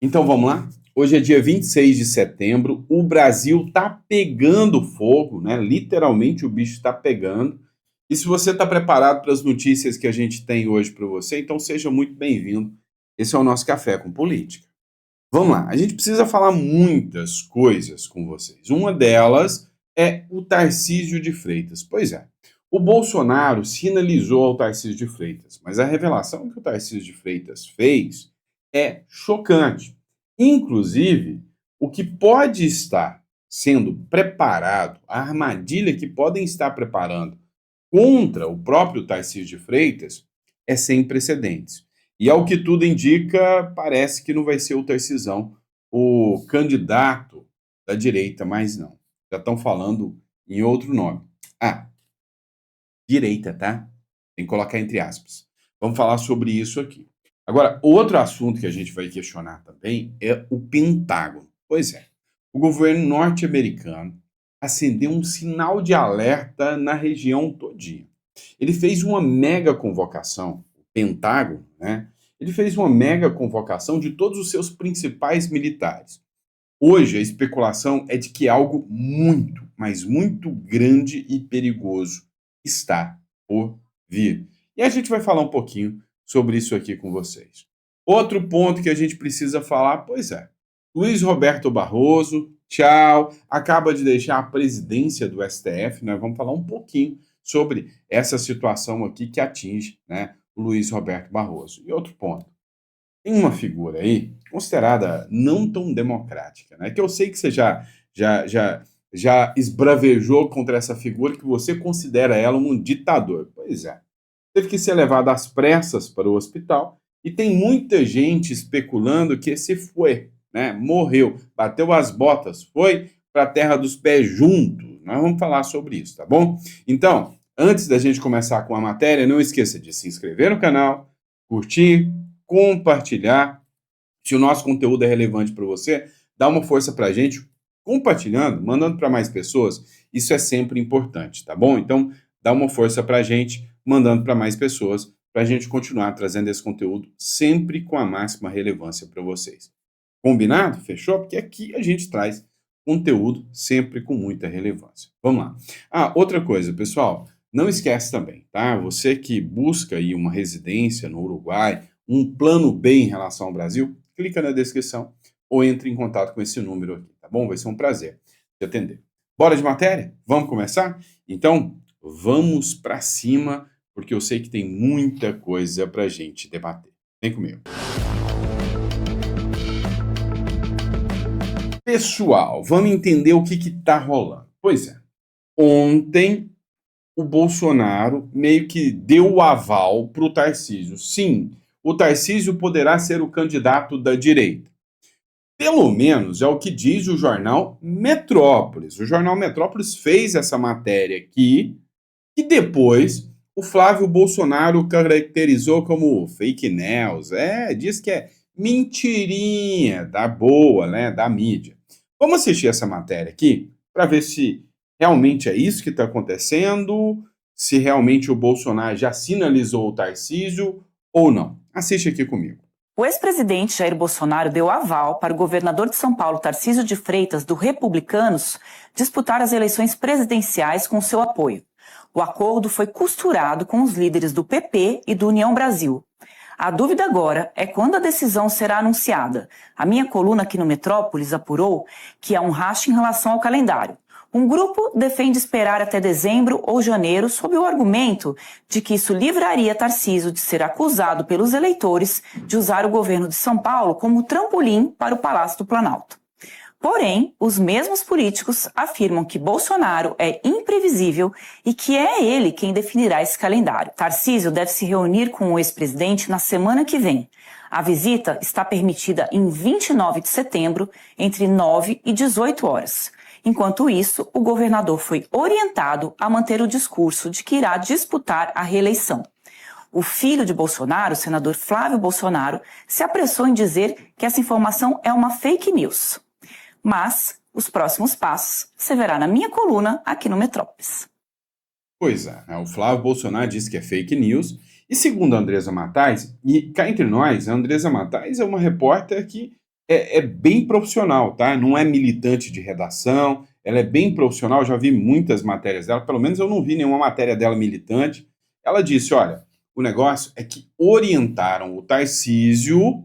Então vamos lá? Hoje é dia 26 de setembro, o Brasil está pegando fogo, né? Literalmente o bicho está pegando. E se você está preparado para as notícias que a gente tem hoje para você, então seja muito bem-vindo. Esse é o nosso Café com Política. Vamos lá, a gente precisa falar muitas coisas com vocês. Uma delas é o Tarcísio de Freitas. Pois é, o Bolsonaro sinalizou ao Tarcísio de Freitas, mas a revelação que o Tarcísio de Freitas fez é chocante. Inclusive, o que pode estar sendo preparado, a armadilha que podem estar preparando contra o próprio Tarcísio de Freitas é sem precedentes. E ao que tudo indica, parece que não vai ser o Tarcisão o candidato da direita, mas não. Já estão falando em outro nome. Ah, direita, tá? Tem que colocar entre aspas. Vamos falar sobre isso aqui. Agora, outro assunto que a gente vai questionar também é o Pentágono. Pois é, o governo norte-americano acendeu um sinal de alerta na região todinha. Ele fez uma mega convocação, o Pentágono, né? Ele fez uma mega convocação de todos os seus principais militares. Hoje, a especulação é de que algo muito, mas muito grande e perigoso está por vir. E a gente vai falar um pouquinho sobre isso aqui com vocês. Outro ponto que a gente precisa falar, pois é, Luiz Roberto Barroso, tchau, acaba de deixar a presidência do STF, nós vamos falar um pouquinho sobre essa situação aqui que atinge, né, o Luiz Roberto Barroso. E outro ponto, tem uma figura aí considerada não tão democrática, né? Que eu sei que você já esbravejou contra essa figura que você considera ela um ditador. Pois é. Teve que ser levado às pressas para o hospital e tem muita gente especulando que esse foi, né? Morreu, bateu as botas, foi para a terra dos pés junto. Nós vamos falar sobre isso, tá bom? Então, antes da gente começar com a matéria, não esqueça de se inscrever no canal, curtir, compartilhar. Se o nosso conteúdo é relevante para você, dá uma força para a gente, compartilhando, mandando para mais pessoas. Isso é sempre importante, tá bom? Então, dá uma força para a gente, mandando para mais pessoas, para a gente continuar trazendo esse conteúdo sempre com a máxima relevância para vocês. Combinado? Fechou? Porque aqui a gente traz conteúdo sempre com muita relevância. Vamos lá. Ah, outra coisa, pessoal, não esquece também, tá? Você que busca aí uma residência no Uruguai, um plano B em relação ao Brasil, clica na descrição ou entre em contato com esse número aqui, tá bom? Vai ser um prazer te atender. Bora de matéria? Vamos começar? Então, vamos para cima, porque eu sei que tem muita coisa para gente debater. Vem comigo. Pessoal, vamos entender o que está rolando. Pois é, ontem o Bolsonaro meio que deu o aval para o Tarcísio. Sim, o Tarcísio poderá ser o candidato da direita. Pelo menos é o que diz o jornal Metrópolis. O jornal Metrópolis fez essa matéria aqui, e depois o Flávio Bolsonaro caracterizou como fake news. Diz que é mentirinha da boa, né, da mídia. Vamos assistir essa matéria aqui para ver se realmente é isso que está acontecendo, se realmente o Bolsonaro já sinalizou o Tarcísio ou não. Assiste aqui comigo. O ex-presidente Jair Bolsonaro deu aval para o governador de São Paulo, Tarcísio de Freitas, do Republicanos, disputar as eleições presidenciais com seu apoio. O acordo foi costurado com os líderes do PP e do União Brasil. A dúvida agora é quando a decisão será anunciada. A minha coluna aqui no Metrópolis apurou que há um racha em relação ao calendário. Um grupo defende esperar até dezembro ou janeiro sob o argumento de que isso livraria Tarcísio de ser acusado pelos eleitores de usar o governo de São Paulo como trampolim para o Palácio do Planalto. Porém, os mesmos políticos afirmam que Bolsonaro é imprevisível e que é ele quem definirá esse calendário. Tarcísio deve se reunir com o ex-presidente na semana que vem. A visita está permitida em 29 de setembro, entre 9 e 18 horas. Enquanto isso, o governador foi orientado a manter o discurso de que irá disputar a reeleição. O filho de Bolsonaro, o senador Flávio Bolsonaro, se apressou em dizer que essa informação é uma fake news. Mas os próximos passos você verá na minha coluna aqui no Metrópolis. Pois é, o Flávio Bolsonaro disse que é fake news, e segundo a Andresa Matais, e cá entre nós, a Andresa Matais é uma repórter que é bem profissional, tá? Não é militante de redação, ela é bem profissional, já vi muitas matérias dela, pelo menos eu não vi nenhuma matéria dela militante. Ela disse: olha, o negócio é que orientaram o Tarcísio,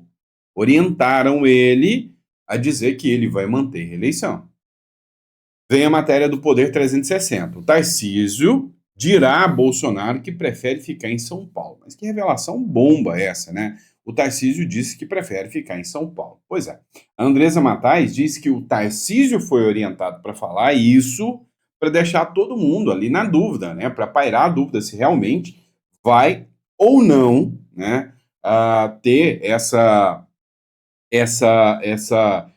orientaram ele a dizer que ele vai manter reeleição. Vem a matéria do Poder 360. O Tarcísio dirá a Bolsonaro que prefere ficar em São Paulo. Mas que revelação bomba essa, né? O Tarcísio disse que prefere ficar em São Paulo. Pois é. A Andresa Matais disse que o Tarcísio foi orientado para falar isso para deixar todo mundo ali na dúvida, né? Para pairar a dúvida se realmente vai ou não, né, ter essa, essa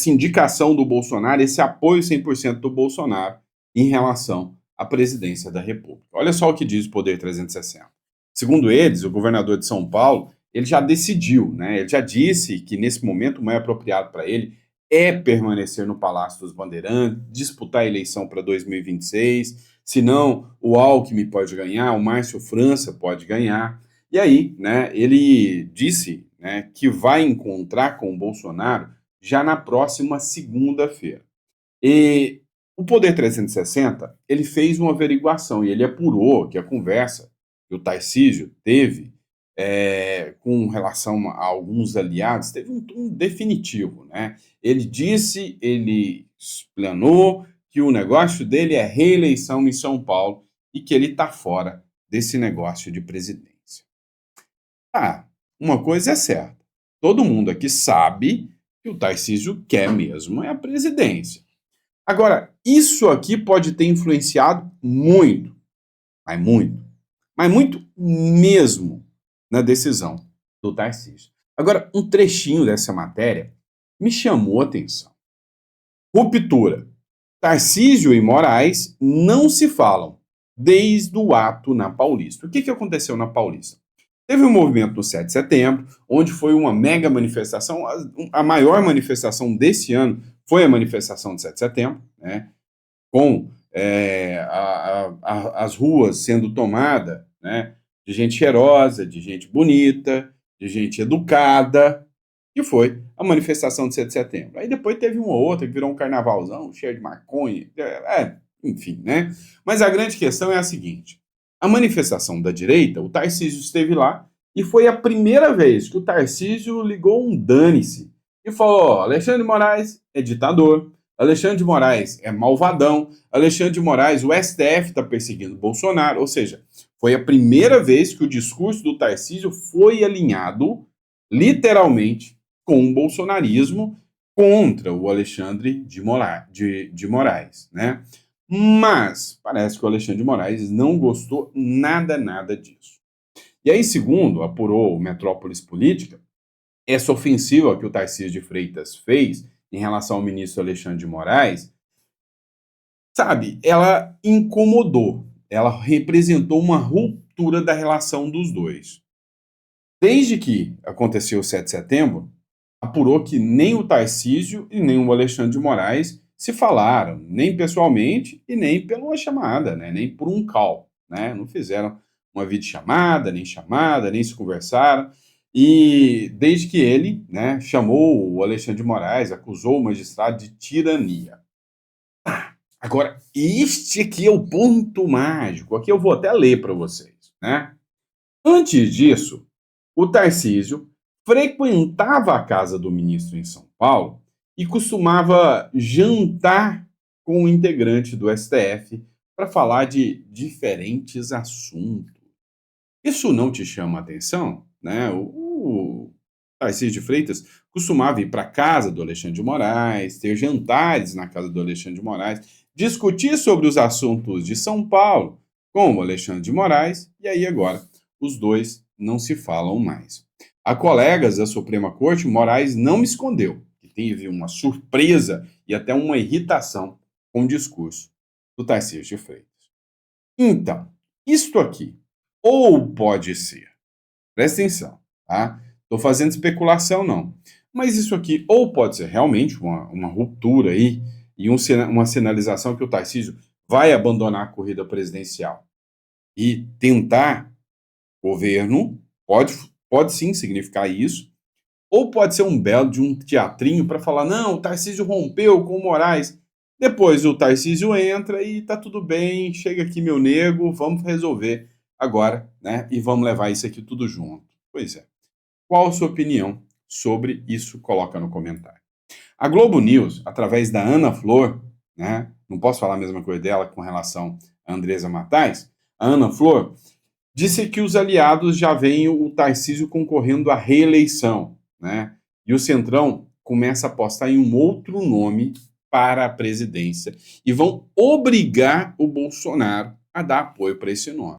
indicação do Bolsonaro, esse apoio 100% do Bolsonaro em relação à presidência da República. Olha só o que diz o Poder 360. Segundo eles, o governador de São Paulo, ele já decidiu, né? Ele já disse que nesse momento o mais apropriado para ele é permanecer no Palácio dos Bandeirantes, disputar a eleição para 2026, senão o Alckmin pode ganhar, o Márcio França pode ganhar. E aí, né, ele disse, né, que vai encontrar com o Bolsonaro já na próxima segunda-feira. E o Poder 360, ele fez uma averiguação e ele apurou que a conversa que o Tarcísio teve com relação a alguns aliados teve um tom definitivo, né? Ele disse, ele explanou que o negócio dele é reeleição em São Paulo e que ele está fora desse negócio de presidência. Ah, uma coisa é certa. Todo mundo aqui sabe que o Tarcísio quer mesmo é a presidência. Agora, isso aqui pode ter influenciado muito, mas muito mesmo na decisão do Tarcísio. Agora, um trechinho dessa matéria me chamou a atenção. Ruptura. Tarcísio e Moraes não se falam desde o ato na Paulista. O que aconteceu na Paulista? Teve um movimento no 7 de setembro, onde foi uma mega manifestação, a maior manifestação desse ano foi a manifestação de 7 de setembro, né, com as ruas sendo tomadas, né, de gente cheirosa, de gente bonita, de gente educada, que foi a manifestação de 7 de setembro. Aí depois teve uma outra que virou um carnavalzão, cheio de maconha, enfim, né? Mas a grande questão é a seguinte: a manifestação da direita, o Tarcísio esteve lá e foi a primeira vez que o Tarcísio ligou um dane-se e falou: Alexandre de Moraes é ditador, Alexandre de Moraes é malvadão, Alexandre de Moraes, o STF está perseguindo Bolsonaro. Ou seja, foi a primeira vez que o discurso do Tarcísio foi alinhado, literalmente, com o bolsonarismo contra o Alexandre de Moraes, né? Mas parece que o Alexandre de Moraes não gostou nada disso. E aí, segundo apurou o Metrópolis Política, essa ofensiva que o Tarcísio de Freitas fez em relação ao ministro Alexandre de Moraes, sabe, ela incomodou, ela representou uma ruptura da relação dos dois. Desde que aconteceu o 7 de setembro, apurou que nem o Tarcísio e nem o Alexandre de Moraes se falaram, nem pessoalmente e nem pela chamada, né? Nem por um call, né? Não fizeram uma videochamada, nem se conversaram. E desde que ele, né, chamou o Alexandre de Moraes, acusou o magistrado de tirania. Agora, este aqui é o ponto mágico. Aqui eu vou até ler para vocês, né? Antes disso, o Tarcísio frequentava a casa do ministro em São Paulo e costumava jantar com o integrante do STF para falar de diferentes assuntos. Isso não te chama a atenção? Né? O Tarcísio de Freitas costumava ir para a casa do Alexandre de Moraes, ter jantares na casa do Alexandre de Moraes, discutir sobre os assuntos de São Paulo com o Alexandre de Moraes, e aí agora os dois não se falam mais. A colegas da Suprema Corte, Moraes não me escondeu que teve uma surpresa e até uma irritação com o discurso do Tarcísio de Freitas. Então, isto aqui, ou pode ser, presta atenção, tá? Estou fazendo especulação, não. Mas isso aqui, ou pode ser realmente uma ruptura aí e uma sinalização que o Tarcísio vai abandonar a corrida presidencial e tentar governo, pode sim significar isso, ou pode ser um belo de um teatrinho para falar, não, o Tarcísio rompeu com o Moraes. Depois o Tarcísio entra e tá tudo bem, chega aqui meu nego, vamos resolver agora, né? E vamos levar isso aqui tudo junto. Pois é. Qual a sua opinião sobre isso? Coloca no comentário. A Globo News, através da Ana Flor, né? Não posso falar a mesma coisa dela com relação a Andresa Matais. A Ana Flor disse que os aliados já veem o Tarcísio concorrendo à reeleição, né? E o Centrão começa a apostar em um outro nome para a presidência e vão obrigar o Bolsonaro a dar apoio para esse nome.